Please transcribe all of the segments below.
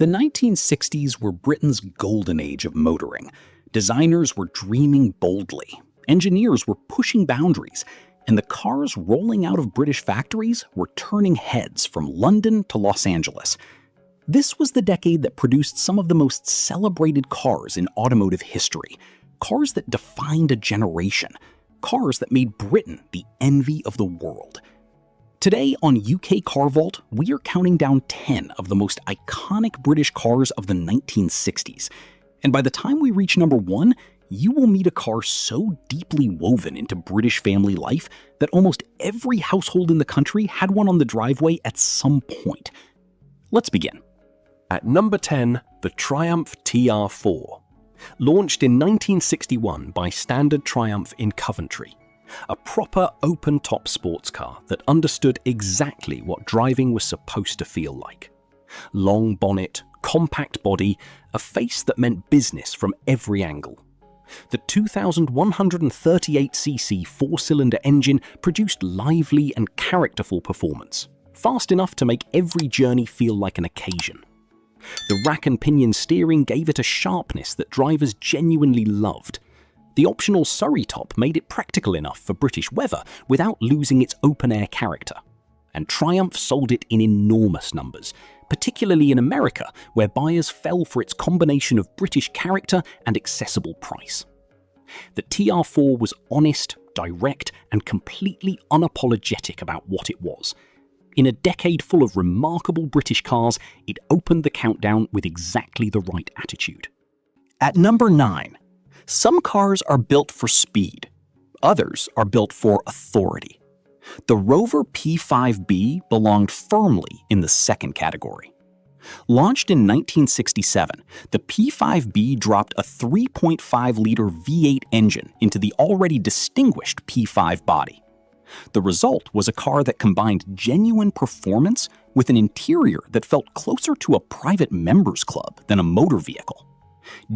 The 1960s were Britain's golden age of motoring. Designers were dreaming boldly, engineers were pushing boundaries, and the cars rolling out of British factories were turning heads from London to Los Angeles. This was the decade that produced some of the most celebrated cars in automotive history, cars that defined a generation, cars that made Britain the envy of the world. Today on UK Car Vault, we are counting down 10 of the most iconic British cars of the 1960s. And by the time we reach number 1, you will meet a car so deeply woven into British family life that almost every household in the country had one on the driveway at some point. Let's begin. At number 10, the Triumph TR4. Launched in 1961 by Standard Triumph in Coventry. A proper open-top sports car that understood exactly what driving was supposed to feel like. Long bonnet, compact body, a face that meant business from every angle. The 2,138cc four-cylinder engine produced lively and characterful performance, fast enough to make every journey feel like an occasion. The rack and pinion steering gave it a sharpness that drivers genuinely loved. The optional Surrey top made it practical enough for British weather without losing its open-air character. And Triumph sold it in enormous numbers, particularly in America, where buyers fell for its combination of British character and accessible price. The TR4 was honest, direct, and completely unapologetic about what it was. In a decade full of remarkable British cars, it opened the countdown with exactly the right attitude. At number 9, some cars are built for speed. Others are built for authority. The Rover P5B belonged firmly in the second category. Launched in 1967, the P5B dropped a 3.5-liter V8 engine into the already distinguished P5 body. The result was a car that combined genuine performance with an interior that felt closer to a private members club than a motor vehicle.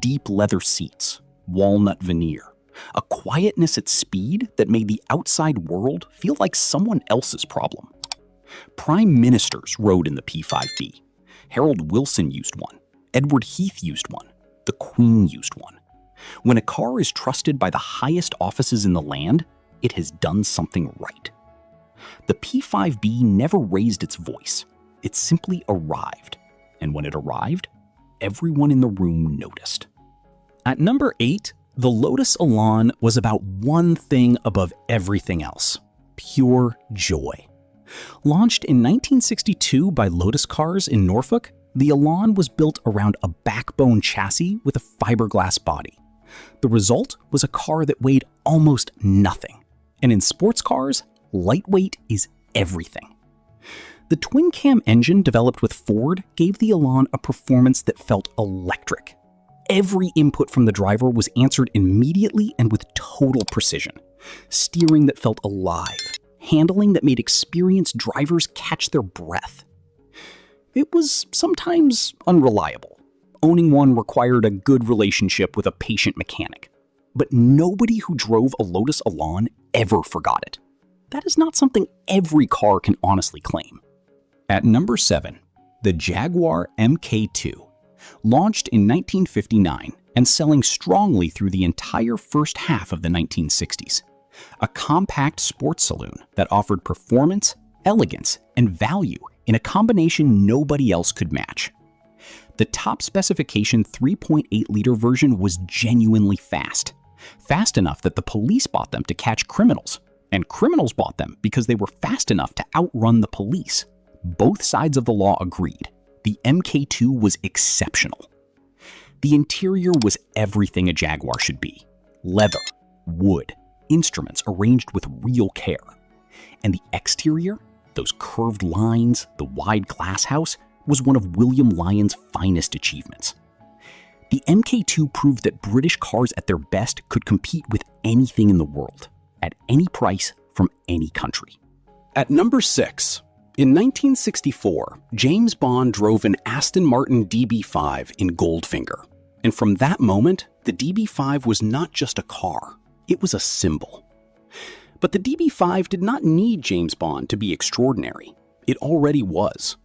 Deep leather seats, walnut veneer, a quietness at speed that made the outside world feel like someone else's problem. Prime ministers rode in the P5B. Harold Wilson used one. Edward Heath used one. The Queen used one. When a car is trusted by the highest offices in the land, it has done something right. The P5B never raised its voice. It simply arrived. And when it arrived, everyone in the room noticed. At number 8, the Lotus Elan was about one thing above everything else: pure joy. Launched in 1962 by Lotus Cars in Norfolk, the Elan was built around a backbone chassis with a fiberglass body. The result was a car that weighed almost nothing. And in sports cars, lightweight is everything. The twin-cam engine developed with Ford gave the Elan a performance that felt electric. Every input from the driver was answered immediately and with total precision. Steering that felt alive. Handling that made experienced drivers catch their breath. It was sometimes unreliable. Owning one required a good relationship with a patient mechanic. But nobody who drove a Lotus Elan ever forgot it. That is not something every car can honestly claim. At number 7, the Jaguar MK2. Launched in 1959 and selling strongly through the entire first half of the 1960s. A compact sports saloon that offered performance, elegance, and value in a combination nobody else could match. The top specification 3.8-liter version was genuinely fast. Fast enough that the police bought them to catch criminals, and criminals bought them because they were fast enough to outrun the police. Both sides of the law agreed. The MK2 was exceptional. The interior was everything a Jaguar should be. Leather, wood, instruments arranged with real care. And the exterior, those curved lines, the wide glass house, was one of William Lyon's finest achievements. The MK2 proved that British cars at their best could compete with anything in the world, at any price, from any country. At number 6, in 1964, James Bond drove an Aston Martin DB5 in Goldfinger. And from that moment, the DB5 was not just a car, it was a symbol. But the DB5 did not need James Bond to be extraordinary. It already was.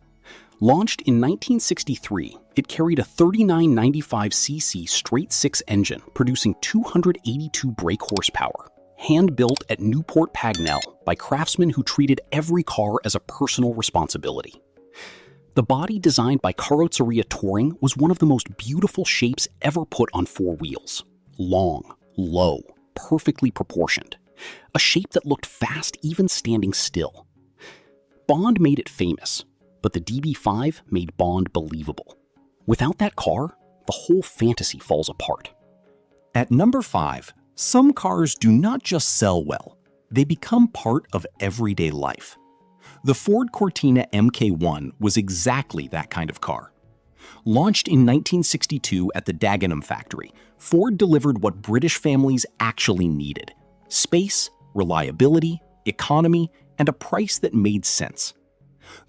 Launched in 1963, it carried a 3995cc straight-six engine producing 282 brake horsepower, hand-built at Newport Pagnell by craftsmen who treated every car as a personal responsibility. The body designed by Carrozzeria Touring was one of the most beautiful shapes ever put on four wheels. Long, low, perfectly proportioned. A shape that looked fast even standing still. Bond made it famous, but the DB5 made Bond believable. Without that car, the whole fantasy falls apart. At number 5, some cars do not just sell well, they become part of everyday life. The Ford Cortina Mk1 was exactly that kind of car. Launched in 1962 at the Dagenham factory, Ford delivered what British families actually needed: space, reliability, economy, and a price that made sense.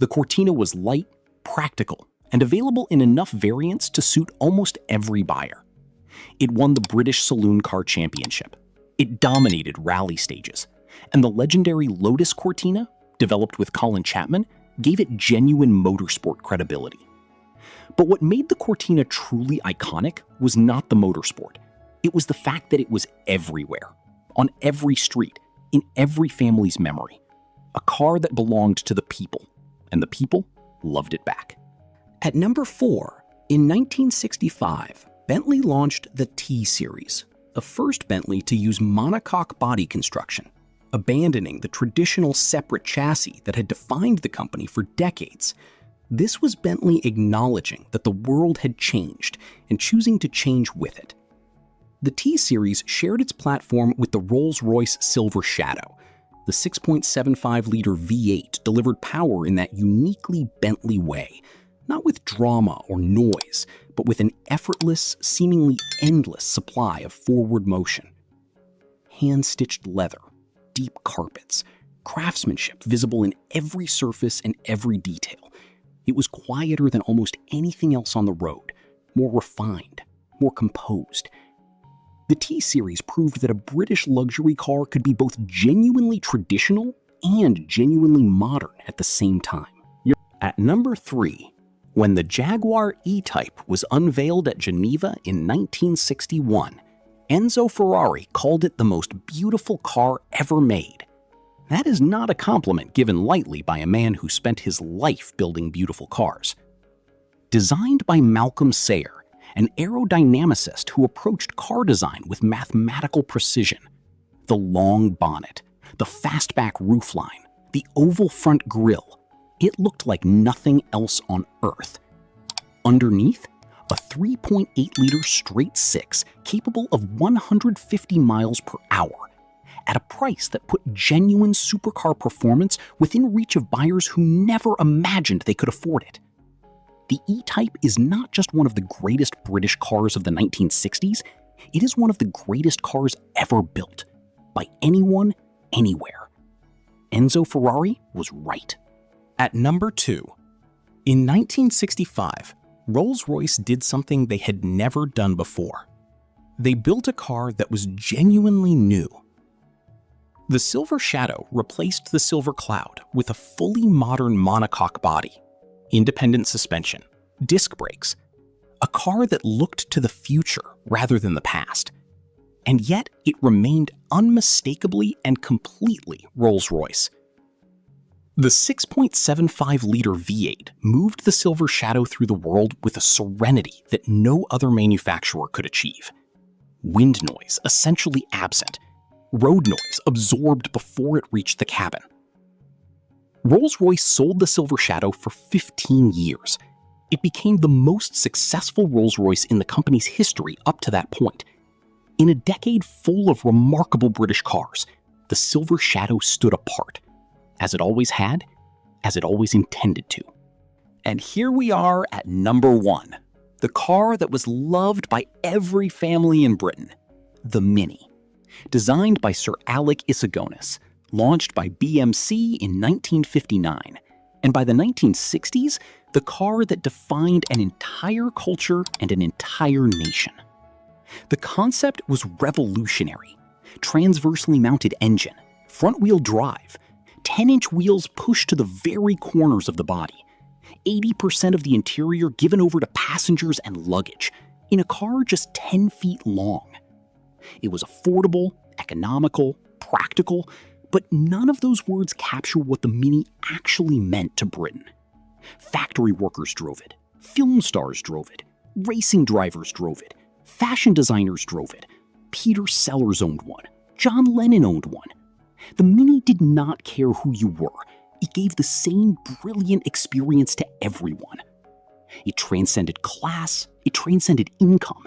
The Cortina was light, practical, and available in enough variants to suit almost every buyer. It won the British Saloon Car Championship. It dominated rally stages, and the legendary Lotus Cortina, developed with Colin Chapman, gave it genuine motorsport credibility. But what made the Cortina truly iconic was not the motorsport. It was the fact that it was everywhere, on every street, in every family's memory. A car that belonged to the people, and the people loved it back. At number 4, in 1965, Bentley launched the T-Series, the first Bentley to use monocoque body construction, abandoning the traditional separate chassis that had defined the company for decades. This was Bentley acknowledging that the world had changed and choosing to change with it. The T-Series shared its platform with the Rolls-Royce Silver Shadow. The 6.75-liter V8 delivered power in that uniquely Bentley way, not with drama or noise, but with an effortless, seemingly endless supply of forward motion. Hand-stitched leather, deep carpets, craftsmanship visible in every surface and every detail. It was quieter than almost anything else on the road, more refined, more composed. The T-Series proved that a British luxury car could be both genuinely traditional and genuinely modern at the same time. At number 3, when the Jaguar E-Type was unveiled at Geneva in 1961, Enzo Ferrari called it the most beautiful car ever made. That is not a compliment given lightly by a man who spent his life building beautiful cars. Designed by Malcolm Sayer, an aerodynamicist who approached car design with mathematical precision, the long bonnet, the fastback roofline, the oval front grille, it looked like nothing else on Earth. Underneath, a 3.8-liter straight-six capable of 150 miles per hour, at a price that put genuine supercar performance within reach of buyers who never imagined they could afford it. The E-Type is not just one of the greatest British cars of the 1960s, it is one of the greatest cars ever built, by anyone, anywhere. Enzo Ferrari was right. At number 2, in 1965, Rolls-Royce did something they had never done before. They built a car that was genuinely new. The Silver Shadow replaced the Silver Cloud with a fully modern monocoque body, independent suspension, disc brakes, a car that looked to the future rather than the past. And yet it remained unmistakably and completely Rolls-Royce. The 6.75-liter V8 moved the Silver Shadow through the world with a serenity that no other manufacturer could achieve. Wind noise essentially absent, road noise absorbed before it reached the cabin. Rolls-Royce sold the Silver Shadow for 15 years. It became the most successful Rolls-Royce in the company's history up to that point. In a decade full of remarkable British cars, the Silver Shadow stood apart, as it always had, as it always intended to. And here we are at number 1, the car that was loved by every family in Britain, the Mini. Designed by Sir Alec Isagonis, launched by BMC in 1959, and by the 1960s, the car that defined an entire culture and an entire nation. The concept was revolutionary. Transversely mounted engine, front-wheel drive, 10-inch wheels pushed to the very corners of the body. 80% of the interior given over to passengers and luggage, in a car just 10 feet long. It was affordable, economical, practical, but none of those words capture what the Mini actually meant to Britain. Factory workers drove it, film stars drove it, racing drivers drove it, fashion designers drove it, Peter Sellers owned one, John Lennon owned one. The Mini did not care who you were. It gave the same brilliant experience to everyone. It transcended class, it transcended income.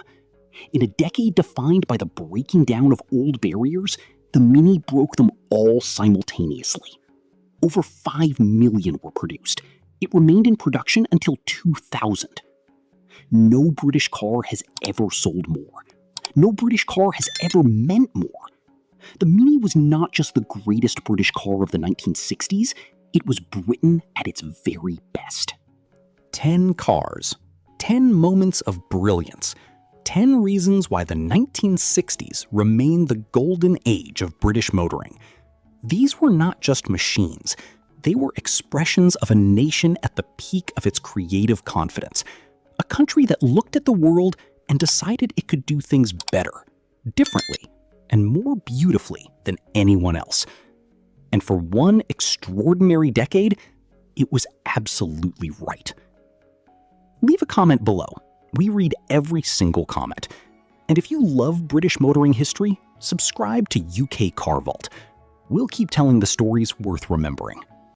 In a decade defined by the breaking down of old barriers, the Mini broke them all simultaneously. Over 5 million were produced. It remained in production until 2000. No British car has ever sold more. No British car has ever meant more. The Mini was not just the greatest British car of the 1960s, it was Britain at its very best. 10 cars, 10 moments of brilliance, 10 reasons why the 1960s remained the golden age of British motoring. These were not just machines, they were expressions of a nation at the peak of its creative confidence. A country that looked at the world and decided it could do things better, differently, and more beautifully than anyone else. And for one extraordinary decade, it was absolutely right. Leave a comment below. We read every single comment. And if you love British motoring history, subscribe to UK Car Vault. We'll keep telling the stories worth remembering.